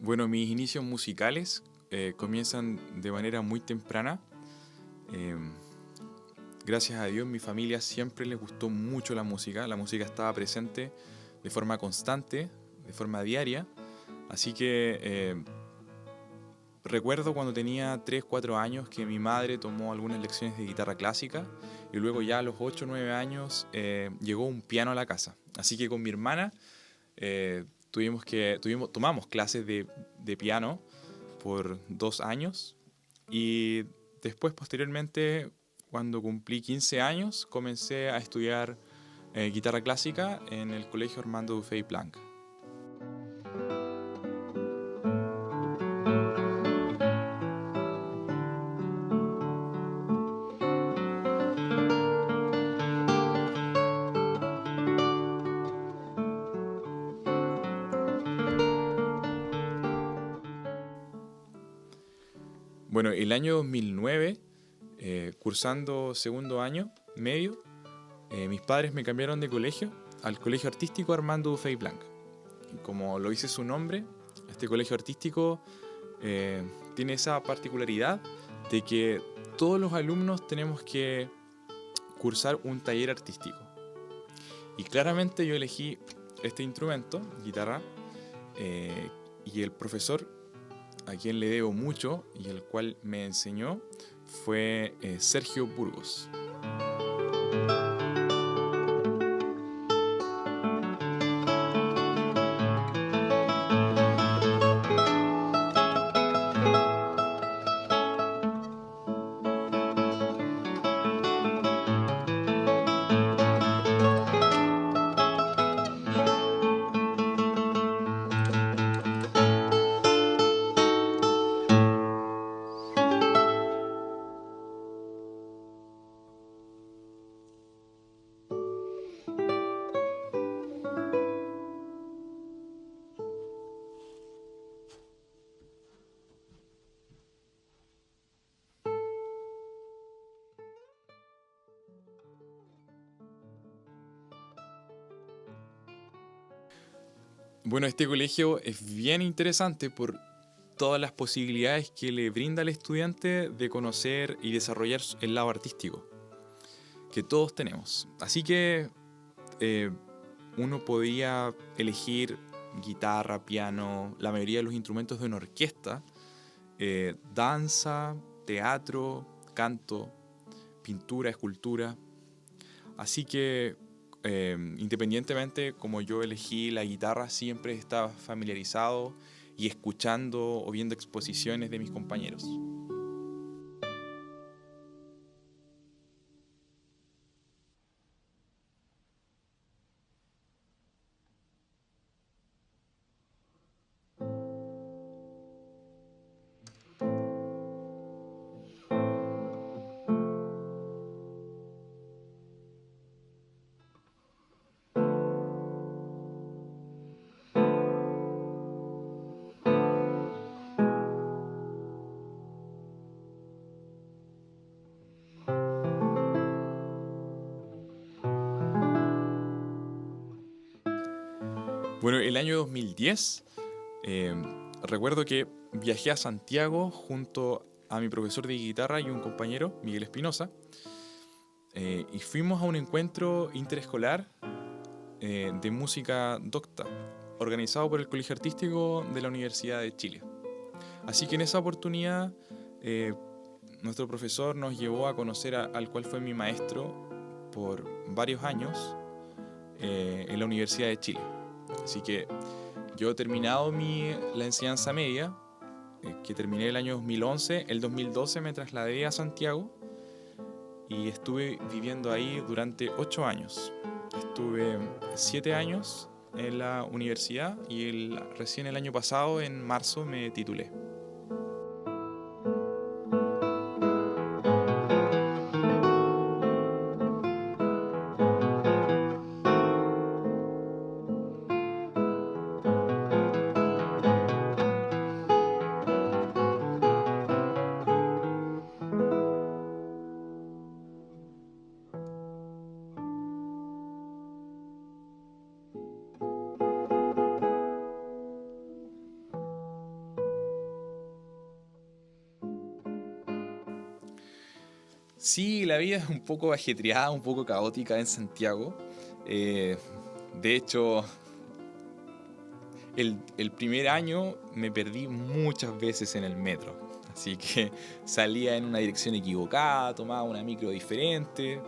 Bueno, mis inicios musicales comienzan de manera muy temprana. Em, Gracias a Dios, mi familia siempre les gustó mucho la música. La música estaba presente de forma constante, de forma diaria. Así que recuerdo cuando tenía 3 4 años que mi madre tomó algunas lecciones de guitarra clásica y luego ya a los 8 9 años llegó un piano a la casa. Así que con mi hermana tomamos clases de piano por 2 años y después, posteriormente, cuando cumplí 15 años, comencé a estudiar guitarra clásica en el Colegio Armando Dufay Blanc. Bueno, el año 2009, cursando segundo año medio, mis padres me cambiaron de colegio al Colegio Artístico Armando Dufay Blanc. Como lo dice su nombre, este colegio artístico tiene esa particularidad de que todos los alumnos tenemos que cursar un taller artístico. Y claramente yo elegí este instrumento, guitarra, y el profesor a quien le debo mucho y el cual me enseñó fue Sergio Burgos. Bueno, este colegio es bien interesante por todas las posibilidades que le brinda al estudiante de conocer y desarrollar el lado artístico que todos tenemos. Así que eh, uno podía elegir guitarra, piano, la mayoría de los instrumentos de una orquesta, danza, teatro, canto, pintura, escultura. Así que independientemente como yo elegí la guitarra, siempre estaba familiarizado y escuchando o viendo exposiciones de mis compañeros. Bueno, el año 2010, eh, recuerdo que viajé a Santiago junto a mi profesor de guitarra y un compañero, Miguel Espinosa, y fuimos a un encuentro interescolar de música docta, organizado por el Colegio Artístico de la Universidad de Chile. Así que en esa oportunidad eh, nuestro profesor nos llevó a conocer al cual fue mi maestro por varios años en la Universidad de Chile. Así que yo he terminado la enseñanza media, que terminé el año 2011, el 2012 me trasladé a Santiago y estuve viviendo ahí durante 8 años. Estuve 7 años en la universidad y recién el año pasado, en marzo, me titulé. Sí, la vida es un poco ajetreada, un poco caótica en Santiago. Eh, de hecho, el primer año me perdí muchas veces en el metro. Así que salía en una dirección equivocada, tomaba una micro diferente.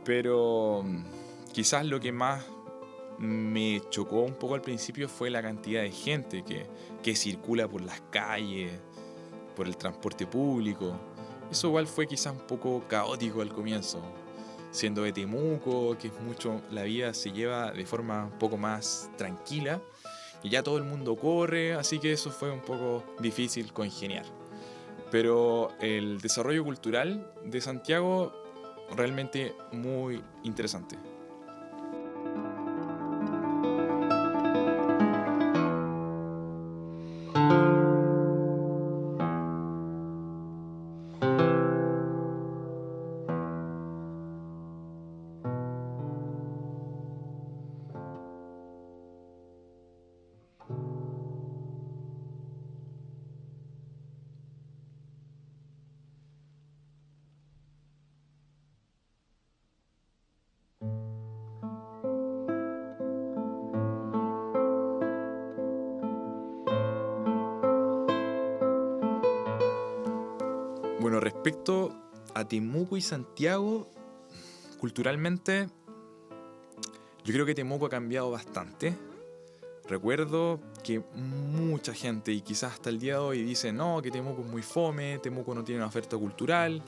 Pero quizás lo que más me chocó un poco al principio fue la cantidad de gente que circula por las calles, por el transporte público. Eso igual fue quizás un poco caótico al comienzo. Siendo de Temuco, que es mucho, la vida se lleva de forma un poco más tranquila y ya todo el mundo corre, así que eso fue un poco difícil congeniar. Pero el desarrollo cultural de Santiago realmente muy interesante. Bueno, respecto a Temuco y Santiago, culturalmente, yo creo que Temuco ha cambiado bastante. Recuerdo que mucha gente, y quizás hasta el día de hoy, dice no, que Temuco es muy fome, Temuco no tiene una oferta cultural,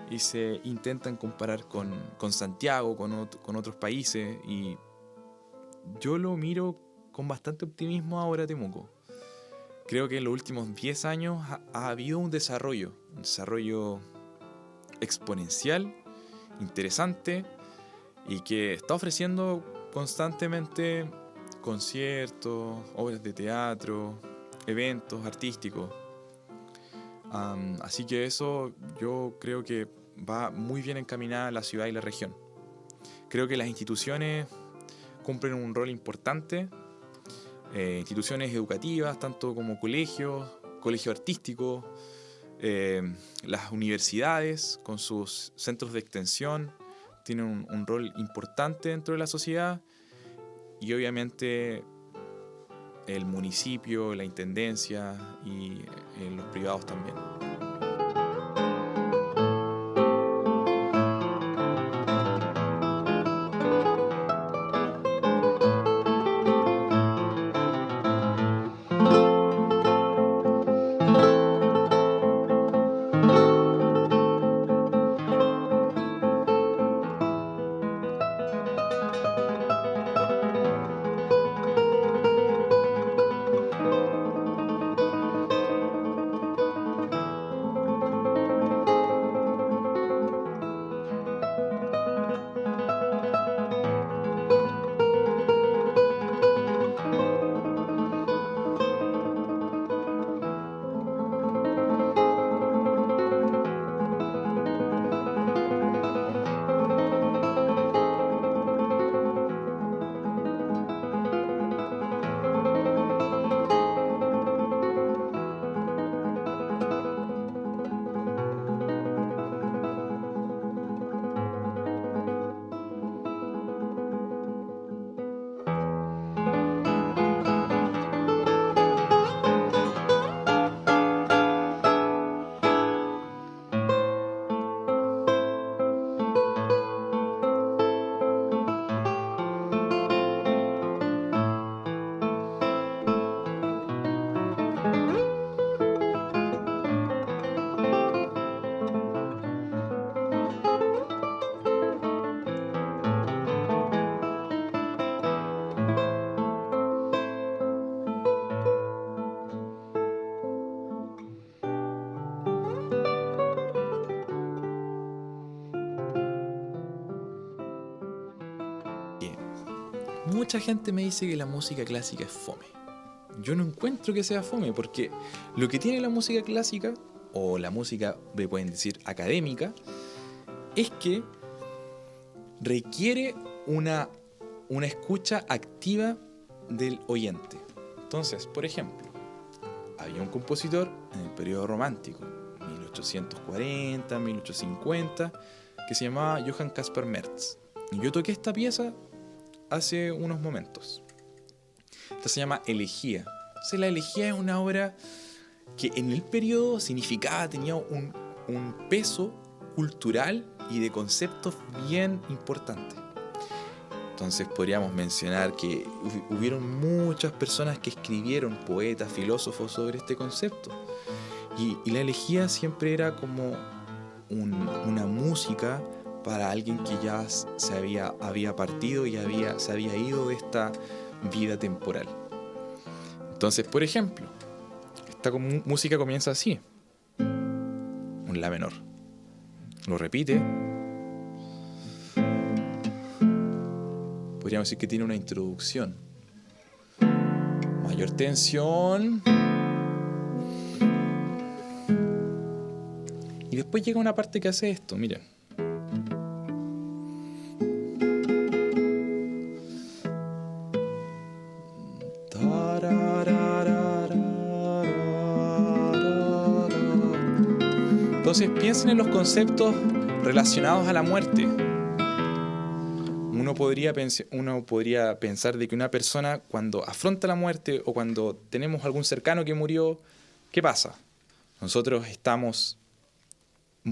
y se intentan comparar con Santiago, con otros países, y yo lo miro con bastante optimismo ahora Temuco. Creo que en los últimos 10 años ha habido un desarrollo exponencial, interesante, y que está ofreciendo constantemente conciertos, obras de teatro, eventos artísticos. Así que eso yo creo que va muy bien encaminada la ciudad y la región. Creo que las instituciones cumplen un rol importante, instituciones educativas, tanto como colegios artísticos, las universidades con sus centros de extensión tienen un rol importante dentro de la sociedad, y obviamente el municipio, la intendencia y los privados también. Mucha gente me dice que la música clásica es fome. Yo no encuentro que sea fome, porque lo que tiene la música clásica, o la música, me pueden decir, académica, es que requiere una escucha activa del oyente. Entonces, por ejemplo, había un compositor en el periodo romántico, 1840, 1850, que se llamaba Johann Caspar Merz. Y yo toqué esta pieza hace unos momentos. Esta se llama Elegía. Entonces, la Elegía es una obra que en el periodo significaba, tenía un peso cultural y de conceptos bien importante. Entonces podríamos mencionar que hubieron muchas personas que escribieron, poetas, filósofos, sobre este concepto. Y la elegía siempre era como una música para alguien que ya había partido y se había ido de esta vida temporal. Entonces, por ejemplo, esta música comienza así. Un la menor. Lo repite. Podríamos decir que tiene una introducción. Mayor tensión. Y después llega una parte que hace esto, miren. Entonces piensen en los conceptos relacionados a la muerte. Uno podría pensar de que una persona, cuando afronta la muerte o cuando tenemos algún cercano que murió, ¿qué pasa? Nosotros estamos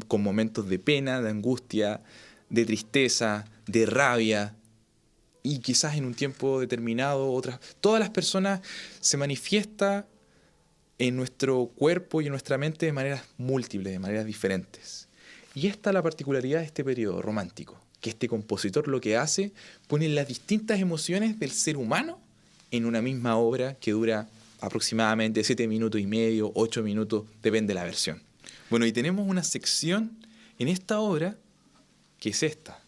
con momentos de pena, de angustia, de tristeza, de rabia, y quizás en un tiempo determinado todas las personas se manifiestan en nuestro cuerpo y en nuestra mente de maneras múltiples, de maneras diferentes. Y esta es la particularidad de este periodo romántico, que este compositor lo que hace, pone las distintas emociones del ser humano en una misma obra que dura aproximadamente 7 minutos y medio, 8 minutos, depende de la versión. Bueno, y tenemos una sección en esta obra que es esta.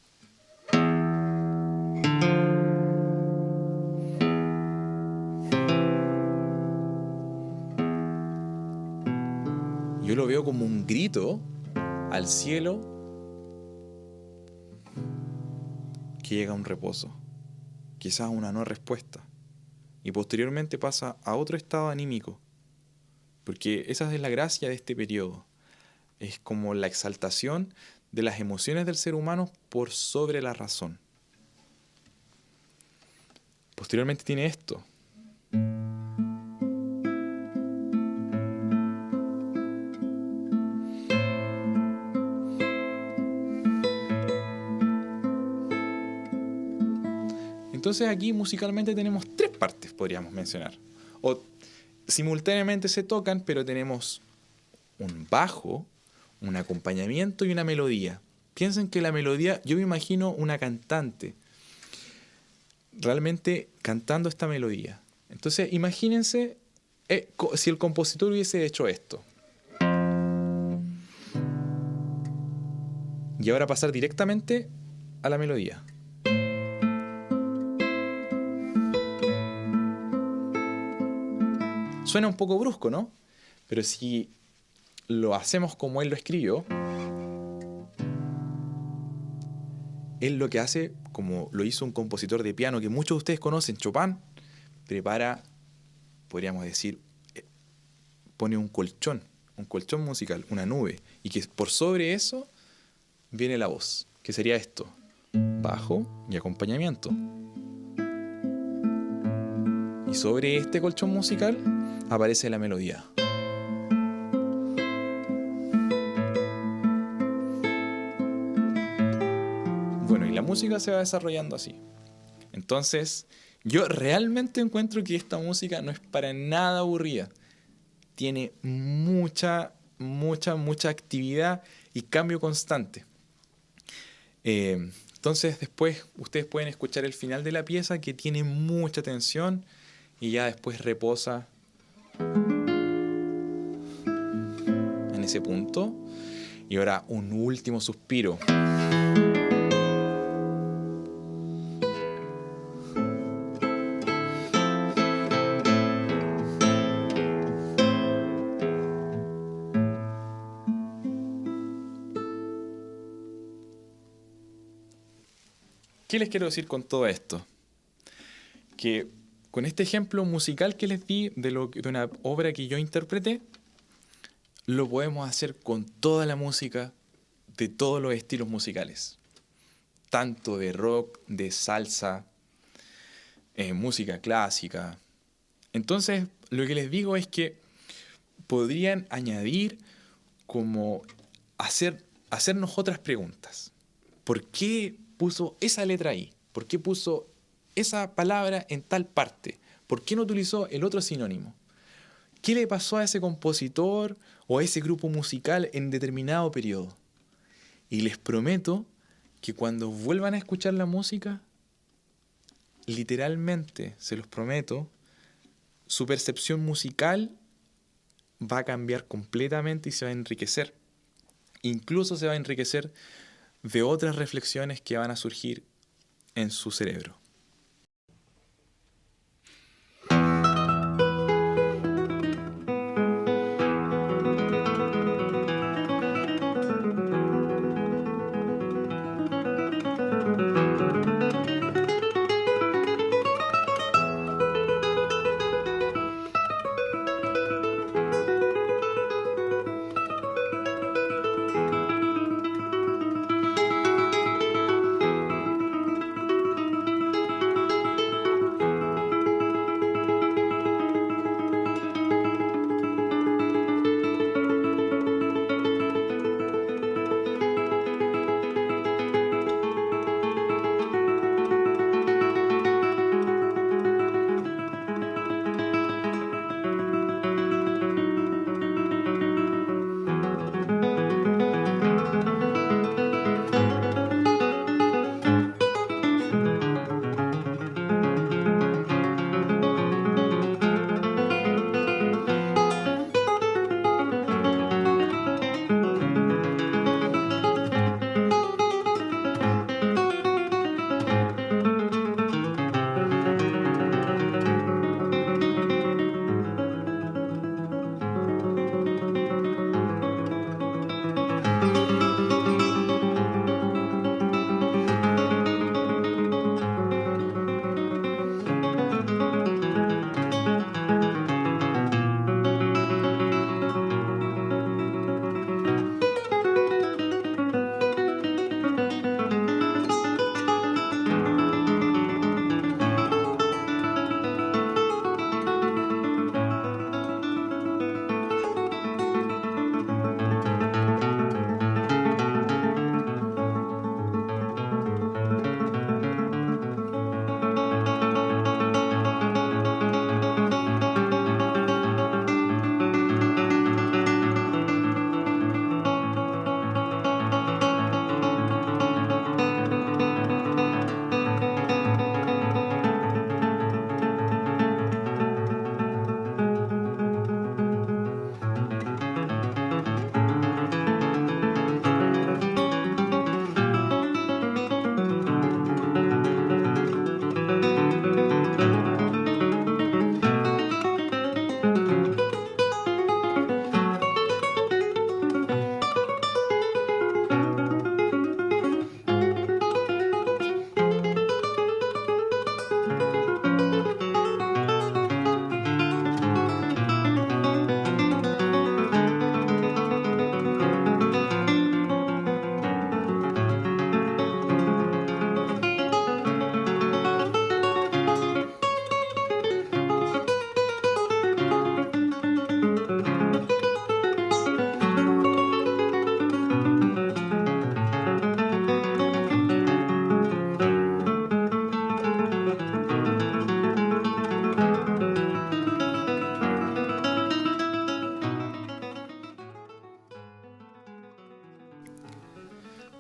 Yo lo veo como un grito al cielo que llega a un reposo, quizás una no respuesta, y posteriormente pasa a otro estado anímico, porque esa es la gracia de este periodo. Es como la exaltación de las emociones del ser humano por sobre la razón. Posteriormente tiene esto. Entonces aquí musicalmente tenemos 3 partes, podríamos mencionar. O simultáneamente se tocan, pero tenemos un bajo, un acompañamiento y una melodía. Piensen que la melodía, yo me imagino una cantante realmente cantando esta melodía. Entonces imagínense si el compositor hubiese hecho esto. Y ahora pasar directamente a la melodía. Suena un poco brusco, ¿no? Pero si lo hacemos como él lo escribió, él lo que hace, como lo hizo un compositor de piano que muchos de ustedes conocen, Chopin, prepara, podríamos decir, pone un colchón musical, una nube, y que por sobre eso viene la voz, que sería esto, bajo y acompañamiento. Y sobre este colchón musical aparece la melodía. Bueno, y la música se va desarrollando así. Entonces, yo realmente encuentro que esta música no es para nada aburrida. Tiene mucha actividad y cambio constante. Entonces, después ustedes pueden escuchar el final de la pieza, que tiene mucha tensión y ya después reposa en ese punto. Y ahora un último suspiro. ¿Qué les quiero decir con todo esto? Que con este ejemplo musical que les di de una obra que yo interpreté, lo podemos hacer con toda la música de todos los estilos musicales, tanto de rock, de salsa, música clásica. Entonces, lo que les digo es que podrían añadir como hacernos otras preguntas. ¿Por qué puso esa letra ahí? ¿Por qué puso esa palabra en tal parte? ¿Por qué no utilizó el otro sinónimo? ¿Qué le pasó a ese compositor o a ese grupo musical en determinado periodo? Y les prometo que cuando vuelvan a escuchar la música, literalmente, se los prometo, su percepción musical va a cambiar completamente y se va a enriquecer. Incluso se va a enriquecer de otras reflexiones que van a surgir en su cerebro.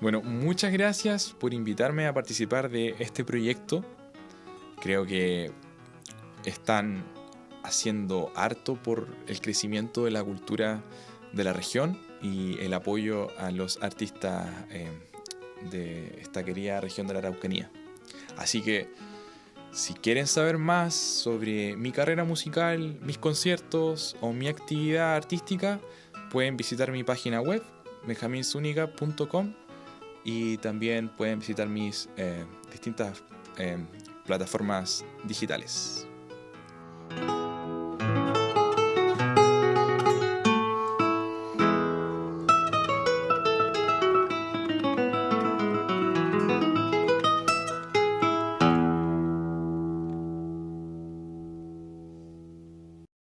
Bueno, muchas gracias por invitarme a participar de este proyecto. Creo que están haciendo harto por el crecimiento de la cultura de la región y el apoyo a los artistas de esta querida región de la Araucanía. Así que, si quieren saber más sobre mi carrera musical, mis conciertos o mi actividad artística, pueden visitar mi página web, benjaminzunica.com, y también pueden visitar mis distintas plataformas digitales.